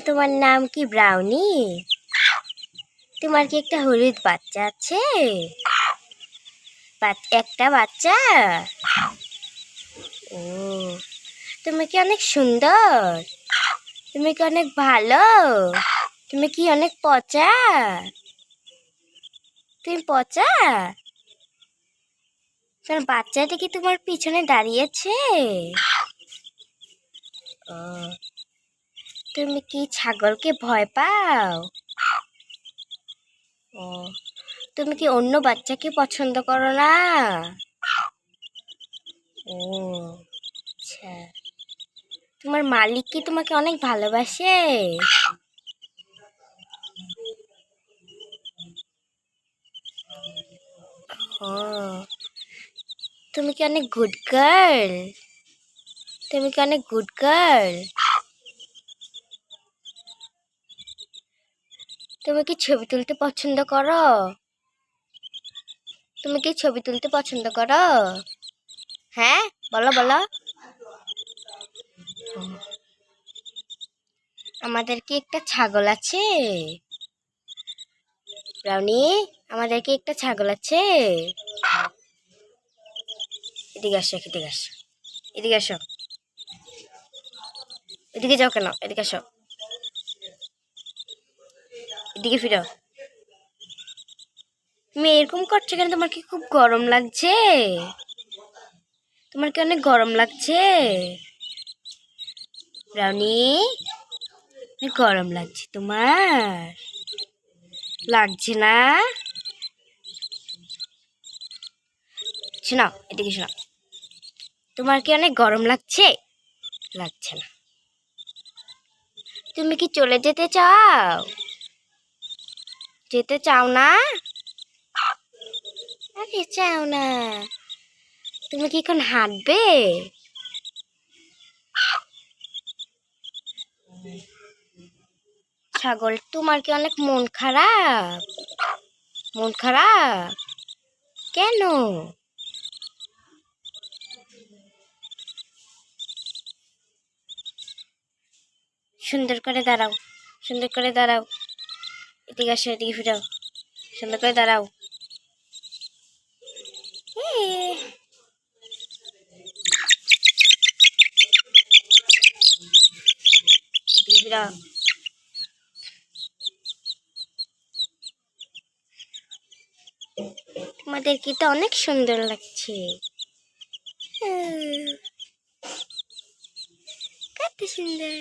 তোমার নাম কি ব্রাউনি? তোমার কি একটা হলুদ বাচ্চা আছে? একটা বাচ্চা? ও, তুমি কি অনেক সুন্দর? তুমি কি অনেক ভালো? তুমি কি অনেক পচা? তুমি পচা? তোমার বাচ্চাটা কি তোমার পিছনে দাঁড়িয়েছে? ও, তুমি কি ছাগলকে ভয় পাও? ও, তুমি কি অন্য বাচ্চাকে পছন্দ করো না? ও আচ্ছা, তোমার মালিক কি তোমাকে অনেক ভালোবাসে? ও, তুমি কি অনেক গুড গার্ল? তুমি কি অনেক গুড গার্ল? তুমি কি ছবি তুলতে পছন্দ করো? তুমি কি ছবি তুলতে পছন্দ করো? হ্যাঁ, বলো বলো। আমাদের কি একটা ছাগল আছে? ব্রাউনি, আমাদের কি একটা ছাগল আছে? এদিকে আসো, এদিকে আসো, এদিকে আসো। এদিকে যাও কেন? এদিকে আসো, এদিকে ফিরো। তুমি এরকম করছো কেন? তোমার কি খুব গরম লাগছে? তোমার কি অনেক গরম লাগছে? ব্রাউনি, গরম লাগছে তোমার? লাগছে না? শোনাও, এদিকে শোনাও। তোমার কি অনেক গরম লাগছে? লাগছে না। তুমি কি চলে যেতে চাও? যেতে চাও না? আরে চাও না। তুমি কি এখন হাঁটবে? ছাগল, তোমার কি অনেক মন খারাপ? মন খারাপ কেন? সুন্দর করে দাঁড়াও, সুন্দর করে দাঁড়াও। এদিকে আসো, এদিকে ফিরাও। সুন্দর করে দাঁড়াও। এদিকে ফিরাও। তোমাদেরকে তো অনেক সুন্দর লাগছে। কত সুন্দর।